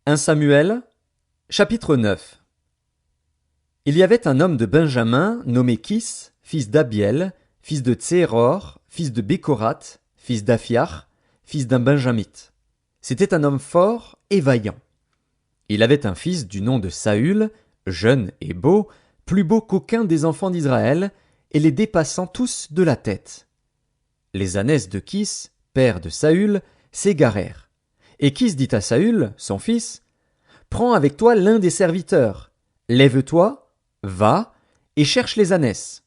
1 Samuel, chapitre 9. Il y avait un homme de Benjamin nommé Kis, fils d'Abiel, fils de Tseror, fils de Bécorat, fils d'Aphiar, fils d'un Benjamite. C'était un homme fort et vaillant. Il avait un fils du nom de Saül, jeune et beau, plus beau qu'aucun des enfants d'Israël, et les dépassant tous de la tête. Les ânesse de Kis, père de Saül, s'égarèrent. Et Kis dit à Saül, son fils, « Prends avec toi l'un des serviteurs, lève-toi, va, et cherche les ânesses. »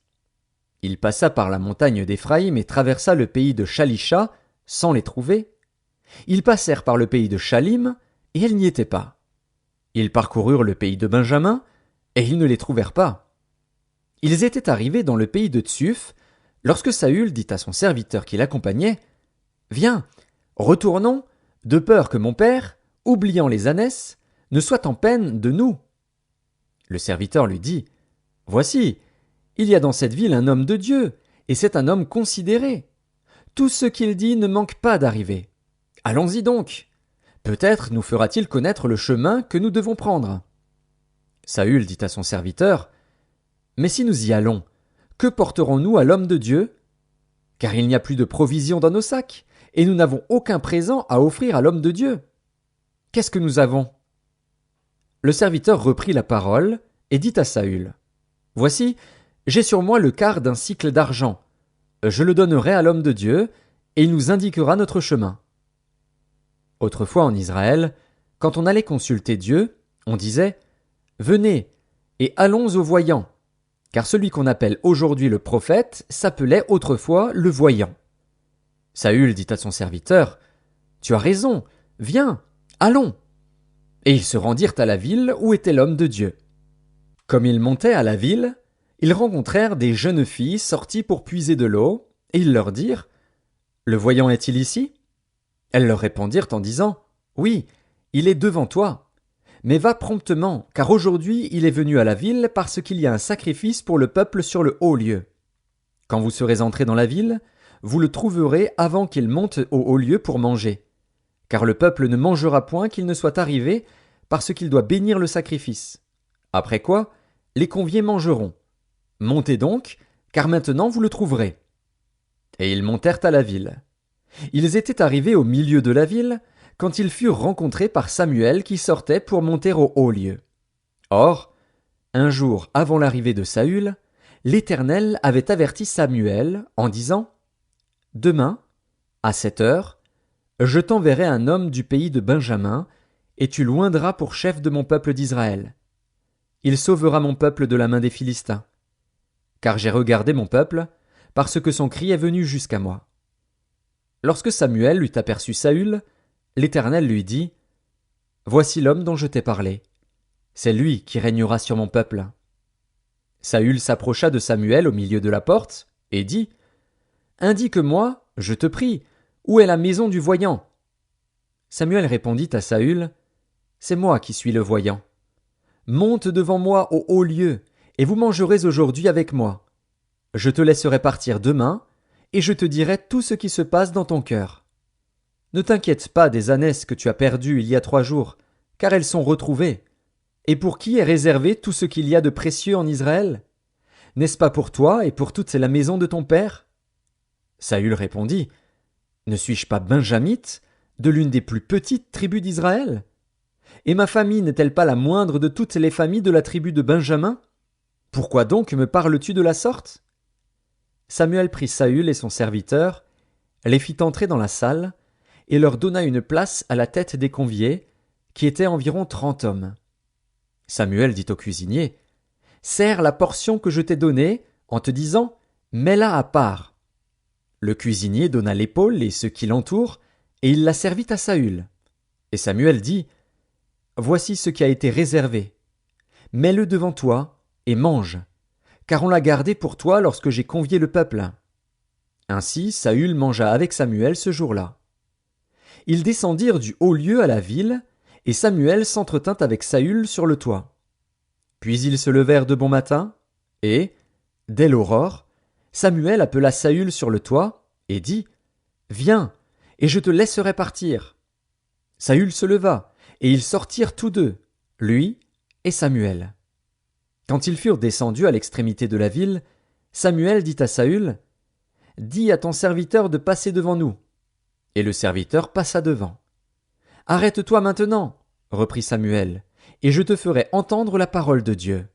Il passa par la montagne d'Éphraïm et traversa le pays de Shalisha, sans les trouver. Ils passèrent par le pays de Shalim, et elles n'y étaient pas. Ils parcoururent le pays de Benjamin, et ils ne les trouvèrent pas. Ils étaient arrivés dans le pays de Tsuf, lorsque Saül dit à son serviteur qui l'accompagnait, « Viens, retournons, de peur que mon père, oubliant les ânesses, ne soit en peine de nous. » Le serviteur lui dit, « Voici, il y a dans cette ville un homme de Dieu, et c'est un homme considéré. Tout ce qu'il dit ne manque pas d'arriver. Allons-y donc. Peut-être nous fera-t-il connaître le chemin que nous devons prendre. » Saül dit à son serviteur, « Mais si nous y allons, que porterons-nous à l'homme de Dieu? Car il n'y a plus de provisions dans nos sacs, et nous n'avons aucun présent à offrir à l'homme de Dieu. Qu'est-ce que nous avons? » Le serviteur reprit la parole et dit à Saül, « Voici, j'ai sur moi le quart d'un sicle d'argent. Je le donnerai à l'homme de Dieu, et il nous indiquera notre chemin. » Autrefois en Israël, quand on allait consulter Dieu, on disait, « Venez, et allons au voyant. » Car celui qu'on appelle aujourd'hui le prophète s'appelait autrefois le voyant. Saül dit à son serviteur, « Tu as raison, viens, allons. » Et ils se rendirent à la ville où était l'homme de Dieu. Comme ils montaient à la ville, ils rencontrèrent des jeunes filles sorties pour puiser de l'eau, et ils leur dirent, « Le voyant est-il ici? » Elles leur répondirent en disant, « Oui, il est devant toi. Mais va promptement, car aujourd'hui il est venu à la ville parce qu'il y a un sacrifice pour le peuple sur le haut lieu. Quand vous serez entrés dans la ville, vous le trouverez avant qu'il monte au haut lieu pour manger. Car le peuple ne mangera point qu'il ne soit arrivé, parce qu'il doit bénir le sacrifice. Après quoi, les conviés mangeront. Montez donc, car maintenant vous le trouverez. » Et ils montèrent à la ville. Ils étaient arrivés au milieu de la ville, quand ils furent rencontrés par Samuel qui sortait pour monter au haut lieu. Or, un jour avant l'arrivée de Saül, l'Éternel avait averti Samuel en disant, « Demain, à 7 heures, je t'enverrai un homme du pays de Benjamin, et tu l'oindras pour chef de mon peuple d'Israël. Il sauvera mon peuple de la main des Philistins. Car j'ai regardé mon peuple, parce que son cri est venu jusqu'à moi. » Lorsque Samuel eut aperçu Saül, l'Éternel lui dit, « Voici l'homme dont je t'ai parlé. C'est lui qui régnera sur mon peuple. » Saül s'approcha de Samuel au milieu de la porte, et dit, « Indique-moi, je te prie, où est la maison du voyant? » Samuel répondit à Saül, « C'est moi qui suis le voyant. Monte devant moi au haut lieu, et vous mangerez aujourd'hui avec moi. Je te laisserai partir demain, et je te dirai tout ce qui se passe dans ton cœur. Ne t'inquiète pas des ânesses que tu as perdues il y a 3 jours, car elles sont retrouvées. Et pour qui est réservé tout ce qu'il y a de précieux en Israël? N'est-ce pas pour toi et pour toute la maison de ton père? » Saül répondit, « Ne suis-je pas benjamite, de l'une des plus petites tribus d'Israël? Et ma famille n'est-elle pas la moindre de toutes les familles de la tribu de Benjamin? Pourquoi donc me parles-tu de la sorte? » Samuel prit Saül et son serviteur, les fit entrer dans la salle, et leur donna une place à la tête des conviés, qui étaient environ 30 hommes. Samuel dit au cuisinier, « Sers la portion que je t'ai donnée, en te disant, mets-la à part. » Le cuisinier donna l'épaule et ce qui l'entoure, et il la servit à Saül. Et Samuel dit, « Voici ce qui a été réservé. Mets-le devant toi, et mange, car on l'a gardé pour toi lorsque j'ai convié le peuple. » Ainsi Saül mangea avec Samuel ce jour-là. Ils descendirent du haut lieu à la ville, et Samuel s'entretint avec Saül sur le toit. Puis ils se levèrent de bon matin, et, dès l'aurore, Samuel appela Saül sur le toit, et dit, « Viens, et je te laisserai partir. » Saül se leva, Et ils sortirent tous deux, lui et Samuel. Quand ils furent descendus à l'extrémité de la ville, Samuel dit à Saül, « Dis à ton serviteur de passer devant nous. » Et le serviteur passa devant. « Arrête-toi maintenant, reprit Samuel, et je te ferai entendre la parole de Dieu. »